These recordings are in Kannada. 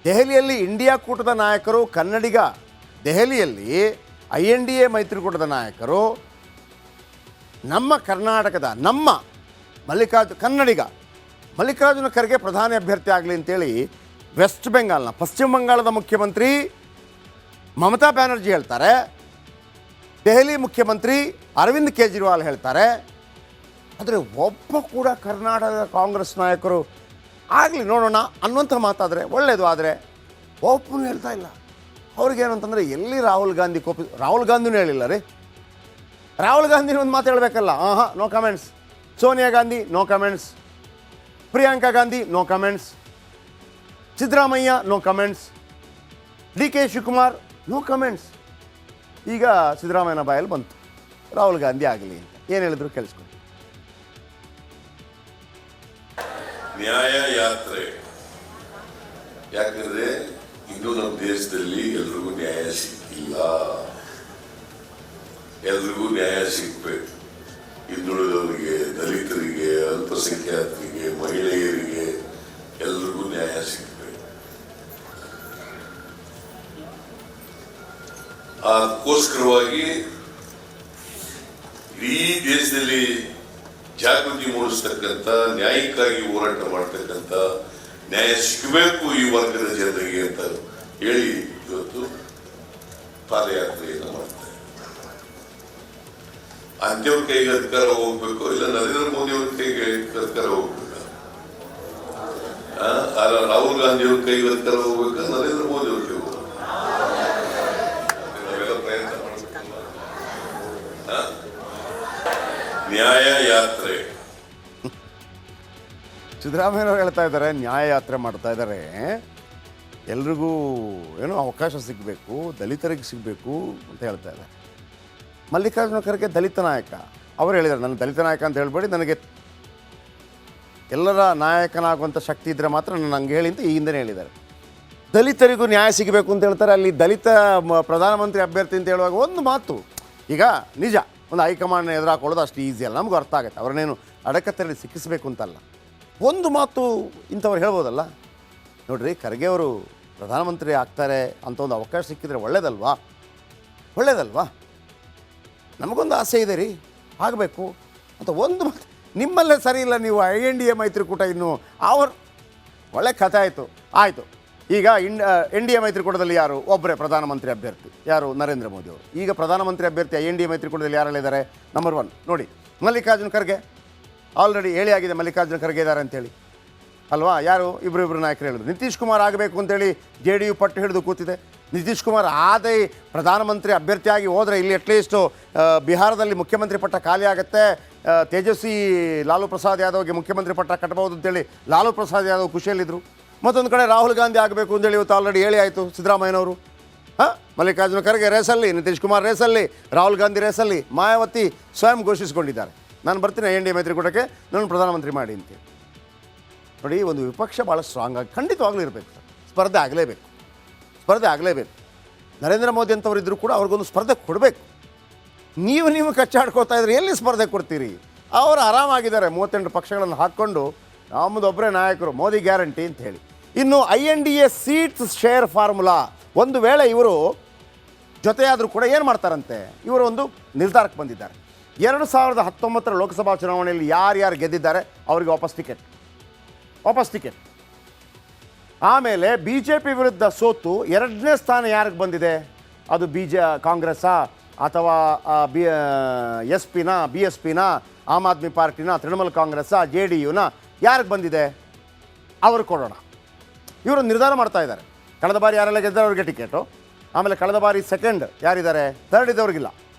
ದೆಹಲಿಯಲ್ಲಿ ಇಂಡಿಯಾ ಕೂಟದ ನಾಯಕರು ಕನ್ನಡಿಗ, ದೆಹಲಿಯಲ್ಲಿ INDA ಮೈತ್ರಿಕೂಟದ ನಾಯಕರು ನಮ್ಮ ಕರ್ನಾಟಕದ ಕನ್ನಡಿಗ ಮಲ್ಲಿಕಾರ್ಜುನ ಖರ್ಗೆ ಪ್ರಧಾನಿ ಅಭ್ಯರ್ಥಿ ಆಗಲಿ ಅಂತೇಳಿ ವೆಸ್ಟ್ ಬೆಂಗಾಲ್ನ ಪಶ್ಚಿಮ ಬಂಗಾಳದ ಮುಖ್ಯಮಂತ್ರಿ ಮಮತಾ ಬ್ಯಾನರ್ಜಿ ಹೇಳ್ತಾರೆ, ದೆಹಲಿ ಮುಖ್ಯಮಂತ್ರಿ ಅರವಿಂದ್ ಕೇಜ್ರಿವಾಲ್ ಹೇಳ್ತಾರೆ. ಆದರೆ ಒಬ್ಬ ಕೂಡ ಕರ್ನಾಟಕದ ಕಾಂಗ್ರೆಸ್ ನಾಯಕರು ಆಗಲಿ ನೋಡೋಣ ಅನ್ನುವಂಥ ಮಾತಾದರೆ ಒಳ್ಳೆಯದು. ಆದರೆ ಒಬ್ಬನು ಹೇಳ್ತಾ ಇಲ್ಲ. ಅವ್ರಿಗೇನು ಅಂತಂದರೆ ಎಲ್ಲಿ ರಾಹುಲ್ ಗಾಂಧಿನೂ ಹೇಳಿಲ್ಲ ರೀ. ರಾಹುಲ್ ಗಾಂಧಿನ ಒಂದು ಮಾತು ಹೇಳಬೇಕಲ್ಲ. No comments. Sonia Gandhi no comments, Priyanka Gandhi no comments, Siddaramaiah no comments, DK Shivakumar no comments. ಈಗ ಸಿದ್ದರಾಮಯ್ಯನ ಬಾಯಲ್ಲಿ ಬಂತು ರಾಹುಲ್ ಗಾಂಧಿ ಆಗಲಿ ಅಂತ. ಏನು ಹೇಳಿದ್ರು ಕೇಳಿಸ್ಕೊಂಡು. ನ್ಯಾಯ ಯಾತ್ರೆ, ಯಾಕಂದ್ರೆ ಇನ್ನೂ ನಮ್ಮ ದೇಶದಲ್ಲಿ ಎಲ್ರಿಗೂ ನ್ಯಾಯ ಸಿಕ್ಕಿಲ್ಲ. ಎಲ್ರಿಗೂ ನ್ಯಾಯ ಸಿಗ್ಬೇಕು. ಹಿಂದುಳಿದವರಿಗೆ, ದಲಿತರಿಗೆ, ಅಲ್ಪಸಂಖ್ಯಾತರಿಗೆ, ಮಹಿಳೆಯರಿಗೆ ಎಲ್ರಿಗೂ ನ್ಯಾಯ ಸಿಗ್ಬೇಕು. ಅದಕ್ಕೋಸ್ಕರವಾಗಿ ಇಡೀ ದೇಶದಲ್ಲಿ ಜಾಗೃತಿ ಮೂಡಿಸ್ತಕ್ಕಂಥ, ನ್ಯಾಯಕ್ಕಾಗಿ ಹೋರಾಟ ಮಾಡ್ತಕ್ಕಂಥ, ನ್ಯಾಯ ಸಿಗಬೇಕು ಈ ವರ್ಗದ ಜನರಿಗೆ ಅಂತ ಹೇಳಿ ಇವತ್ತು ಪಾದಯಾತ್ರೆಯನ್ನು ಮಾಡ್ತಾರೆ. ಅಂತ್ಯವ್ರ ಕೈಗೆ ಅಧಿಕಾರ ಹೋಗ್ಬೇಕು, ಇಲ್ಲ ನರೇಂದ್ರ ಮೋದಿ ಅವ್ರ ಕೈಗೆ ಅಧಿಕಾರ ಹೋಗ್ಬೇಕು, ರಾಹುಲ್ ಗಾಂಧಿ ಅವ್ರ ಕೈಗೆ ಅಧಿಕಾರ ಹೋಗ್ಬೇಕು, ನರೇಂದ್ರ ಮೋದಿ ಅವ್ರ ಕೈಗೆ ಹೋಗ್ಬೇಕು. ನಾವೆಲ್ಲ ಪ್ರಯತ್ನ ಮಾಡಬೇಕಲ್ಲ. ನ್ಯಾಯ ಯಾತ್ರೆ. ಸಿದ್ದರಾಮಯ್ಯನವ್ರು ಹೇಳ್ತಾ ಇದ್ದಾರೆ ನ್ಯಾಯ ಯಾತ್ರೆ ಮಾಡ್ತಾ ಇದ್ದಾರೆ, ಎಲ್ರಿಗೂ ಏನೋ ಅವಕಾಶ ಸಿಗಬೇಕು, ದಲಿತರಿಗೆ ಸಿಗಬೇಕು ಅಂತ ಹೇಳ್ತಾ ಇದ್ದಾರೆ. ಮಲ್ಲಿಕಾರ್ಜುನ ಖರ್ಗೆ ದಲಿತ ನಾಯಕ. ಅವರು ಹೇಳಿದ್ದಾರೆ, ನಾನು ದಲಿತ ನಾಯಕ ಅಂತ ಹೇಳ್ಬೇಡಿ, ನನಗೆ ಎಲ್ಲರ ನಾಯಕನಾಗುವಂಥ ಶಕ್ತಿ ಇದ್ದರೆ ಮಾತ್ರ ನಾನು ಹಂಗೆ ಹೇಳಿ ಅಂತ ಈ ಹಿಂದೆ ಹೇಳಿದ್ದಾರೆ. ದಲಿತರಿಗೂ ನ್ಯಾಯ ಸಿಗಬೇಕು ಅಂತ ಹೇಳ್ತಾರೆ. ಅಲ್ಲಿ ದಲಿತ ಪ್ರಧಾನಮಂತ್ರಿ ಅಭ್ಯರ್ಥಿ ಅಂತ ಹೇಳುವಾಗ ಒಂದು ಮಾತು, ಈಗ ನಿಜ ಒಂದು ಹೈಕಮಾಂಡ್ನ ಎದುರಾಕೊಳ್ಳೋದು ಅಷ್ಟು ಈಸಿ ಅಲ್ಲ, ನಮಗೂ ಅರ್ಥ ಆಗುತ್ತೆ. ಅವ್ರನ್ನೇನು ಅಡಕತ್ತಲ್ಲಿ ಸಿಕ್ಕಿಸ್ಬೇಕು ಅಂತಲ್ಲ. ಒಂದು ಮಾತು ಇಂಥವ್ರು ಹೇಳ್ಬೋದಲ್ಲ. ನೋಡಿರಿ, ಖರ್ಗೆ ಅವರು ಪ್ರಧಾನಮಂತ್ರಿ ಆಗ್ತಾರೆ ಅಂತ ಒಂದು ಅವಕಾಶ ಸಿಕ್ಕಿದ್ರೆ ಒಳ್ಳೇದಲ್ವಾ? ನಮಗೊಂದು ಆಸೆ ಇದೆ ರೀ, ಆಗಬೇಕು ಅಂತ ಒಂದು ಮಾತು. ನಿಮ್ಮಲ್ಲೇ ಸರಿ ಇಲ್ಲ ನೀವು. INDA ಮೈತ್ರಿಕೂಟ ಇನ್ನು ಒಳ್ಳೆ ಕಥೆ ಆಯಿತು. ಈಗ NDA ಮೈತ್ರಿಕೂಟದಲ್ಲಿ ಯಾರು? ಒಬ್ಬರೇ ಪ್ರಧಾನಮಂತ್ರಿ ಅಭ್ಯರ್ಥಿ, ಯಾರು? ನರೇಂದ್ರ ಮೋದಿ ಅವರು. ಈಗ ಪ್ರಧಾನಮಂತ್ರಿ ಅಭ್ಯರ್ಥಿ NDA ಮೈತ್ರಿಕೂಟದಲ್ಲಿ ಯಾರು ಹೇಳಿದ್ದಾರೆ? ನಂಬರ್ 1 ನೋಡಿ, ಮಲ್ಲಿಕಾರ್ಜುನ ಖರ್ಗೆ. ಆಲ್ರೆಡಿ ಹೇಳಿ ಆಗಿದೆ ಮಲ್ಲಿಕಾರ್ಜುನ ಖರ್ಗೆ ಇದ್ದಾರೆ ಅಂತೇಳಿ ಅಲ್ವಾ? ಯಾರು? ಇಬ್ಬರು ನಾಯಕರು ಹೇಳಿದ್ರು. ನಿತೀಶ್ ಕುಮಾರ್ ಆಗಬೇಕು ಅಂತೇಳಿ JDU ಪಟ್ಟು ಹಿಡಿದು ಕೂತಿದೆ. ನಿತೀಶ್ ಕುಮಾರ್ ಆದೇ ಪ್ರಧಾನಮಂತ್ರಿ ಅಭ್ಯರ್ಥಿಯಾಗಿ ಹೋದರೆ ಇಲ್ಲಿ ಅಟ್ಲೀಸ್ಟು ಬಿಹಾರದಲ್ಲಿ ಮುಖ್ಯಮಂತ್ರಿ ಪಟ್ಟ ಖಾಲಿ ಆಗುತ್ತೆ, ತೇಜಸ್ವಿ ಲಾಲು ಪ್ರಸಾದ್ ಯಾದವ್ಗೆ ಮುಖ್ಯಮಂತ್ರಿ ಪಟ್ಟ ಕಟ್ಟಬಹುದು ಅಂತೇಳಿ ಲಾಲು ಪ್ರಸಾದ್ ಯಾದವ್ ಖುಷಿಯಲ್ಲಿದ್ದರು. ಮತ್ತೊಂದು ಕಡೆ ರಾಹುಲ್ ಗಾಂಧಿ ಆಗಬೇಕು ಅಂತೇಳಿ ಇವತ್ತು ಆಲ್ರೆಡಿ ಹೇಳಿ ಆಯಿತು ಸಿದ್ದರಾಮಯ್ಯನವರು. ಮಲ್ಲಿಕಾರ್ಜುನ ಖರ್ಗೆ ರೇಸಲ್ಲಿ, ನಿತೀಶ್ ಕುಮಾರ್ ರೇಸಲ್ಲಿ, ರಾಹುಲ್ ಗಾಂಧಿ ರೇಸಲ್ಲಿ, ಮಾಯಾವತಿ ಸ್ವಯಂ ಘೋಷಿಸಿಕೊಂಡಿದ್ದಾರೆ, ನಾನು ಬರ್ತೀನಿ NDA ಮೈತ್ರಿಕೂಟಕ್ಕೆ, ನಾನು ಪ್ರಧಾನಮಂತ್ರಿ ಮಾಡಿ ಅಂತೇಳಿ. ನೋಡಿ, ಒಂದು ವಿಪಕ್ಷ ಭಾಳ ಸ್ಟ್ರಾಂಗ್ ಆಗಿ ಖಂಡಿತವಾಗ್ಲೂ ಇರಬೇಕು ಸರ್. ಸ್ಪರ್ಧೆ ಆಗಲೇಬೇಕು. ನರೇಂದ್ರ ಮೋದಿ ಅಂತವ್ರು ಇದ್ದರೂ ಕೂಡ ಅವ್ರಿಗೊಂದು ಸ್ಪರ್ಧೆ ಕೊಡಬೇಕು. ನೀವು ಕಚ್ಚಾಡ್ಕೋತಾ ಇದ್ರೆ ಎಲ್ಲಿ ಸ್ಪರ್ಧೆ ಕೊಡ್ತೀರಿ? ಅವರು ಆರಾಮಾಗಿದ್ದಾರೆ, 38 ಪಕ್ಷಗಳನ್ನು ಹಾಕ್ಕೊಂಡು ನಮ್ಮದೊಬ್ಬರೇ ನಾಯಕರು, ಮೋದಿ ಗ್ಯಾರಂಟಿ ಅಂತ ಹೇಳಿ. ಇನ್ನು INDA ಸೀಟ್ಸ್ ಶೇರ್ ಫಾರ್ಮುಲಾ, ಒಂದು ವೇಳೆ ಇವರು ಜೊತೆಯಾದರೂ ಕೂಡ ಏನು ಮಾಡ್ತಾರಂತೆ, ಇವರು ಒಂದು ನಿರ್ಧಾರಕ್ಕೆ ಬಂದಿದ್ದಾರೆ. 2019 ಲೋಕಸಭಾ ಚುನಾವಣೆಯಲ್ಲಿ ಯಾರ್ಯಾರು ಗೆದ್ದಿದ್ದಾರೆ ಅವರಿಗೆ ವಾಪಸ್ ಟಿಕೆಟ್. ಆಮೇಲೆ BJP ವಿರುದ್ಧ ಸೋತು 2ನೇ ಸ್ಥಾನ ಯಾರಿಗೆ ಬಂದಿದೆ? ಅದು ಕಾಂಗ್ರೆಸ್ಸಾ ಅಥವಾ BSPನ, ಆಮ್ ಆದ್ಮಿ ಪಾರ್ಟಿನ, ತೃಣಮೂಲ ಕಾಂಗ್ರೆಸ್ಸಾ, JDUನ, ಯಾರಿಗೆ ಬಂದಿದೆ? ಅವರು ಕೊಡೋಣ. ಇವರು ನಿರ್ಧಾರ ಮಾಡ್ತಾ ಇದ್ದಾರೆ. ಕಳೆದ ಬಾರಿ ಯಾರೆಲ್ಲ ಗೆದ್ದರೆ ಅವ್ರಿಗೆ ಟಿಕೆಟು. ಆಮೇಲೆ ಕಳೆದ ಬಾರಿ ಸೆಕೆಂಡ್ ಯಾರಿದ್ದಾರೆ? 3rd ಇದ್ದವ್ರಿಗಿಲ್ಲ,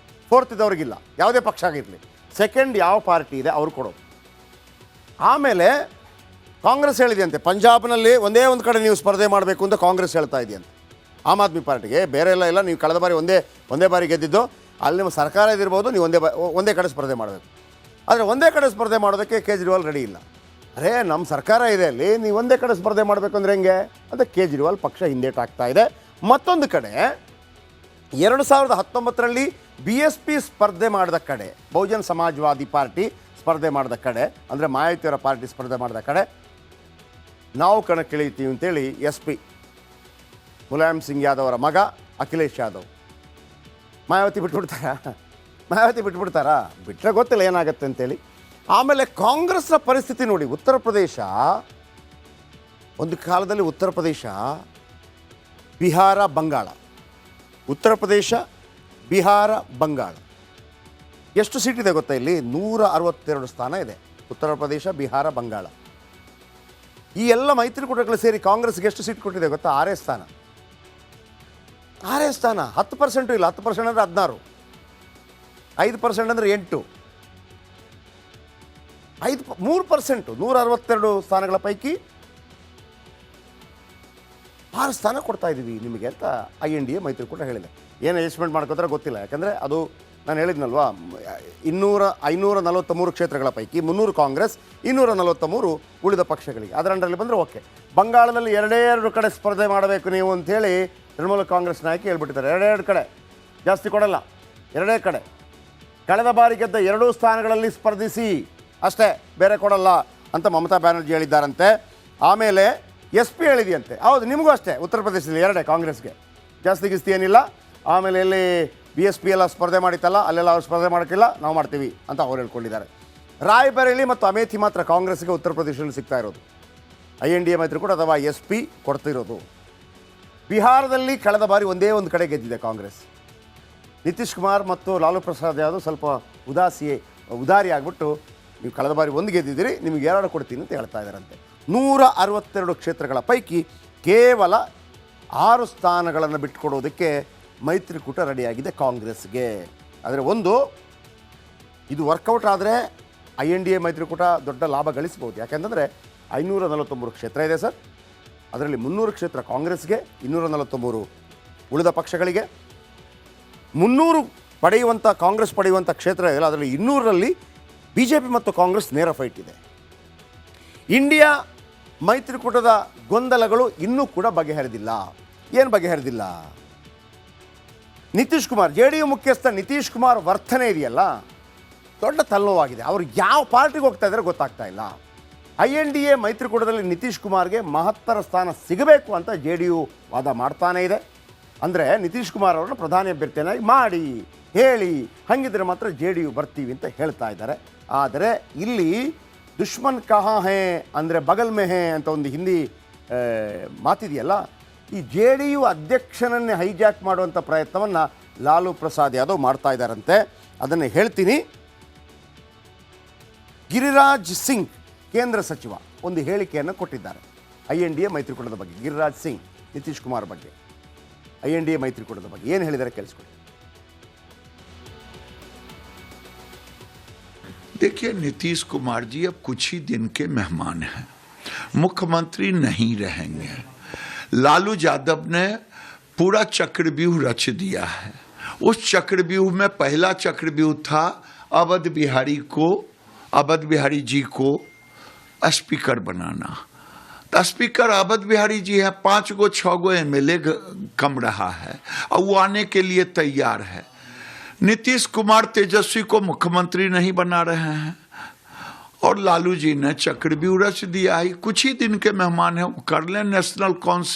4th ಇದ್ದವ್ರಿಗಿಲ್ಲ, ಯಾವುದೇ ಪಕ್ಷ ಆಗಿರಲಿ. ಸೆಕೆಂಡ್ ಯಾವ ಪಾರ್ಟಿ ಇದೆ ಅವ್ರು ಕೊಡೋದು. ಆಮೇಲೆ ಕಾಂಗ್ರೆಸ್ ಹೇಳಿದೆಯಂತೆ, ಪಂಜಾಬ್ನಲ್ಲಿ ಒಂದೇ ಒಂದು ಕಡೆ ನೀವು ಸ್ಪರ್ಧೆ ಮಾಡಬೇಕು ಅಂತ ಕಾಂಗ್ರೆಸ್ ಹೇಳ್ತಾ ಇದೆಯಂತೆ ಆಮ್ ಆದ್ಮಿ ಪಾರ್ಟಿಗೆ. ಬೇರೆ ಎಲ್ಲ ನೀವು ಕಳೆದ ಬಾರಿ ಒಂದೇ ಬಾರಿ ಗೆದ್ದಿದ್ದು, ಅಲ್ಲಿ ನಿಮ್ಮ ಸರ್ಕಾರ ಇದಿರ್ಬೋದು, ನೀವು ಒಂದೇ ಕಡೆ ಸ್ಪರ್ಧೆ ಮಾಡಬೇಕು. ಆದರೆ ಒಂದೇ ಕಡೆ ಸ್ಪರ್ಧೆ ಮಾಡೋದಕ್ಕೆ ಕೇಜ್ರಿವಾಲ್ ರೆಡಿ ಇಲ್ಲ. ಅರೇ, ನಮ್ಮ ಸರ್ಕಾರ ಇದೆ ಅಲ್ಲಿ, ನೀವು ಒಂದೇ ಕಡೆ ಸ್ಪರ್ಧೆ ಮಾಡಬೇಕು ಅಂದರೆ ಹೆಂಗೆ ಅಂತ ಕೇಜ್ರಿವಾಲ್ ಪಕ್ಷ ಹಿಂದೇಟಾಗ್ತಾ ಇದೆ. ಮತ್ತೊಂದು ಕಡೆ 2019ರಲ್ಲಿ BSP ಸ್ಪರ್ಧೆ ಮಾಡಿದ ಕಡೆ, ಬಹುಜನ್ ಸಮಾಜವಾದಿ ಪಾರ್ಟಿ ಸ್ಪರ್ಧೆ ಮಾಡಿದ ಕಡೆ, ಅಂದರೆ ಮಾಯಾವತಿಯವರ ಪಾರ್ಟಿ ಸ್ಪರ್ಧೆ ಮಾಡಿದ ಕಡೆ ನಾವು ಕಣಕ್ಕಿಳಿತೀವಿ ಅಂತೇಳಿ SP ಮುಲಾಯಂ ಸಿಂಗ್ ಯಾದವ್ ಅವರ ಮಗ ಅಖಿಲೇಶ್ ಯಾದವ್. ಮಾಯಾವತಿ ಬಿಟ್ಬಿಡ್ತಾರಾ? ಬಿಟ್ಟರೆ ಗೊತ್ತಿಲ್ಲ ಏನಾಗುತ್ತೆ ಅಂತೇಳಿ. ಆಮೇಲೆ ಕಾಂಗ್ರೆಸ್ನ ಪರಿಸ್ಥಿತಿ ನೋಡಿ. ಉತ್ತರ ಪ್ರದೇಶ, ಒಂದು ಕಾಲದಲ್ಲಿ ಉತ್ತರ ಪ್ರದೇಶ, ಬಿಹಾರ, ಬಂಗಾಳ, ಉತ್ತರ ಪ್ರದೇಶ, ಬಿಹಾರ, ಬಂಗಾಳ ಎಷ್ಟು ಸೀಟ್ ಇದೆ ಗೊತ್ತಾ? ಇಲ್ಲಿ 162 ಸ್ಥಾನ ಇದೆ. ಉತ್ತರ ಪ್ರದೇಶ, ಬಿಹಾರ, ಬಂಗಾಳ ಈ ಎಲ್ಲ ಮೈತ್ರಿಕೂಟಗಳು ಸೇರಿ ಕಾಂಗ್ರೆಸ್ಗೆ ಎಷ್ಟು ಸೀಟ್ ಕೊಟ್ಟಿದೆ ಗೊತ್ತಾ? 6 ಸ್ಥಾನ. 10% ಇಲ್ಲ. 10% ಅಂದರೆ 16, 5% ಅಂದರೆ 8, 3%. 162 ಸ್ಥಾನಗಳ ಪೈಕಿ 6 ಸ್ಥಾನ ಕೊಡ್ತಾ ಇದ್ದೀವಿ ನಿಮಗೆ ಅಂತ INDA ಮೈತ್ರಿಕೂಟ ಹೇಳಿದೆ. ಏನು ಅಡ್ಜಸ್ಟ್ಮೆಂಟ್ ಮಾಡ್ಕೋತಾರೆ ಗೊತ್ತಿಲ್ಲ. ಯಾಕಂದರೆ ಅದು ನಾನು ಹೇಳಿದ್ನಲ್ವಾ, 543 ಕ್ಷೇತ್ರಗಳ ಪೈಕಿ 300 ಕಾಂಗ್ರೆಸ್, 243 ಉಳಿದ ಪಕ್ಷಗಳಿಗೆ. ಅದರ ಅಂಡರಲ್ಲಿ ಬಂದರೆ ಓಕೆ. ಬಂಗಾಳದಲ್ಲಿ 2 ಕಡೆ ಸ್ಪರ್ಧೆ ಮಾಡಬೇಕು ನೀವು ಅಂಥೇಳಿ ತೃಣಮೂಲ ಕಾಂಗ್ರೆಸ್ ನಾಯಕಿ ಹೇಳ್ಬಿಟ್ಟಿದ್ದಾರೆ. 2 ಕಡೆ, ಜಾಸ್ತಿ ಕೊಡಲ್ಲ, 2 ಕಡೆ. ಕಳೆದ ಬಾರಿ ಗೆದ್ದ 2 ಸ್ಥಾನಗಳಲ್ಲಿ ಸ್ಪರ್ಧಿಸಿ ಅಷ್ಟೇ, ಬೇರೆ ಕೊಡಲ್ಲ ಅಂತ ಮಮತಾ ಬ್ಯಾನರ್ಜಿ ಹೇಳಿದ್ದಾರಂತೆ. ಆಮೇಲೆ SP ಹೇಳಿದೆಯಂತೆ. ಹೌದು, ನಿಮಗೂ ಅಷ್ಟೇ. ಉತ್ತರ ಪ್ರದೇಶದಲ್ಲಿ 2 ಕಾಂಗ್ರೆಸ್ಗೆ, ಜಾಸ್ತಿ ಗಿಸ್ತಿ ಏನಿಲ್ಲ. ಆಮೇಲೆ ಎಲ್ಲಿ BSP ಎಲ್ಲ ಸ್ಪರ್ಧೆ ಮಾಡಿತ್ತಲ್ಲ, ಅಲ್ಲೆಲ್ಲ ಅವ್ರು ಸ್ಪರ್ಧೆ ಮಾಡೋಕ್ಕಿಲ್ಲ, ನಾವು ಮಾಡ್ತೀವಿ ಅಂತ ಅವ್ರು ಹೇಳ್ಕೊಂಡಿದ್ದಾರೆ. ರಾಯ್ಬರೇಲಿ ಮತ್ತು ಅಮೇಥಿ ಮಾತ್ರ ಕಾಂಗ್ರೆಸ್ಗೆ ಉತ್ತರ ಪ್ರದೇಶದಲ್ಲಿ ಸಿಗ್ತಾ ಇರೋದು. INDA ಮೈತ್ರಿಕೂಟ ಅಥವಾ SP ಕೊಡ್ತಿರೋದು. ಬಿಹಾರದಲ್ಲಿ ಕಳೆದ ಬಾರಿ ಒಂದೇ ಒಂದು ಕಡೆ ಗೆದ್ದಿದೆ ಕಾಂಗ್ರೆಸ್. ನಿತೀಶ್ ಕುಮಾರ್ ಮತ್ತು ಲಾಲು ಪ್ರಸಾದ್ ಯಾದವ್ ಸ್ವಲ್ಪ ಉದಾರಿ ಆಗಿಬಿಟ್ಟು, ನೀವು ಕಳೆದ ಬಾರಿ 1 ಗೆದ್ದಿದ್ದೀರಿ, ನಿಮಗೆ 2 ಕೊಡ್ತೀನಿ ಅಂತ ಹೇಳ್ತಾ ಇದ್ದಾರಂತೆ. 162 ಕ್ಷೇತ್ರಗಳ ಪೈಕಿ ಕೇವಲ 6 ಸ್ಥಾನಗಳನ್ನು ಬಿಟ್ಟುಕೊಡೋದಕ್ಕೆ ಮೈತ್ರಿಕೂಟ ರೆಡಿಯಾಗಿದೆ ಕಾಂಗ್ರೆಸ್ಗೆ. ಆದರೆ ಇದು ವರ್ಕೌಟ್ ಆದರೆ INDA ಮೈತ್ರಿಕೂಟ ದೊಡ್ಡ ಲಾಭ ಗಳಿಸ್ಬೋದು. ಯಾಕೆಂತಂದರೆ 543 ಕ್ಷೇತ್ರ ಇದೆ ಸರ್. ಅದರಲ್ಲಿ 300 ಕ್ಷೇತ್ರ ಕಾಂಗ್ರೆಸ್ಗೆ, 243 ಉಳಿದ ಪಕ್ಷಗಳಿಗೆ. 300 ಕಾಂಗ್ರೆಸ್ ಪಡೆಯುವಂಥ ಕ್ಷೇತ್ರ ಇದೆಯಲ್ಲ, ಅದರಲ್ಲಿ 200ರಲ್ಲಿ BJP ಮತ್ತು ಕಾಂಗ್ರೆಸ್ ನೇರ ಫೈಟ್ ಇದೆ. ಇಂಡಿಯಾ ಮೈತ್ರಿಕೂಟದ ಗೊಂದಲಗಳು ಇನ್ನೂ ಕೂಡ ಬಗೆಹರಿದಿಲ್ಲ. ಏನು ಬಗೆಹರಿದಿಲ್ಲ? ನಿತೀಶ್ ಕುಮಾರ್, JDU ಮುಖ್ಯಸ್ಥ ನಿತೀಶ್ ಕುಮಾರ್ ವರ್ತನೆ ಇದೆಯಲ್ಲ, ದೊಡ್ಡ ತಲೆನೋವಾಗಿದೆ. ಅವರು ಯಾವ ಪಾರ್ಟಿಗೆ ಹೋಗ್ತಾ ಇದ್ದಾರೆ ಗೊತ್ತಾಗ್ತಾ ಇಲ್ಲ. INDA ಮೈತ್ರಿಕೂಟದಲ್ಲಿ ನಿತೀಶ್ ಕುಮಾರ್ಗೆ ಮಹತ್ತರ ಸ್ಥಾನ ಸಿಗಬೇಕು ಅಂತ JDU ವಾದ ಮಾಡ್ತಾನೇ ಇದೆ. ಅಂದರೆ ನಿತೀಶ್ ಕುಮಾರ್ ಅವರನ್ನು ಪ್ರಧಾನಿ ಅಭ್ಯರ್ಥಿಯನ್ನಾಗಿ ಮಾಡಿ ಹೇಳಿ, ಹಾಗಿದ್ರೆ ಮಾತ್ರ JDU ಬರ್ತೀವಿ ಅಂತ ಹೇಳ್ತಾ ಇದ್ದಾರೆ. ಆದರೆ ಇಲ್ಲಿ ದುಶ್ಮನ್ ಕಹಾ ಹೇ ಅಂದರೆ ಬಗಲ್ ಮೇ ಹೇ ಅಂತ ಒಂದು ಹಿಂದಿ ಮಾತಿದೆಯಲ್ಲ, ಈ JDU ಅಧ್ಯಕ್ಷನನ್ನೇ ಹೈಜಾಕ್ ಮಾಡುವಂಥ ಪ್ರಯತ್ನವನ್ನು ಲಾಲು ಪ್ರಸಾದ್ ಯಾದವ್ ಮಾಡ್ತಾ ಇದ್ದಾರಂತೆ. ಅದನ್ನು ಹೇಳ್ತೀನಿ. ಗಿರಿರಾಜ್ ಸಿಂಗ್ ಕೇಂದ್ರ ಸಚಿವ ಒಂದು ಹೇಳಿಕೆಯನ್ನು ಕೊಟ್ಟಿದ್ದಾರೆ INDA ಮೈತ್ರಿಕೂಟದ ಬಗ್ಗೆ. ಗಿರಿರಾಜ್ ಸಿಂಗ್ ನಿತೀಶ್ ಕುಮಾರ್ ಬಗ್ಗೆ, INDA ಮೈತ್ರಿಕೂಟದ ಬಗ್ಗೆ ಏನು ಹೇಳಿದ್ದಾರೆ ಕೇಳಿಸ್ಕೊಳ್ಳಿ. देखिए, नीतीश कुमार जी अब कुछ ही दिन के मेहमान हैं, मुख्यमंत्री नहीं रहेंगे. लालू यादव ने पूरा चक्रव्यूह रच दिया है. उस चक्रव्यूह में पहला चक्रव्यूह था अवध बिहारी जी को स्पीकर बनाना. तो स्पीकर अवध बिहारी जी है, 5-6 MLA कम रहा है और वो आने के लिए तैयार है. नीतीश कुमार तेजस्वी को मुख्यमंत्री नहीं बना रहे हैं और लालू जी ने चक्रव्यूह रच दिया है. कुछ ही दिन के मेहमान हैं, कर लें नेशनल काउंसिल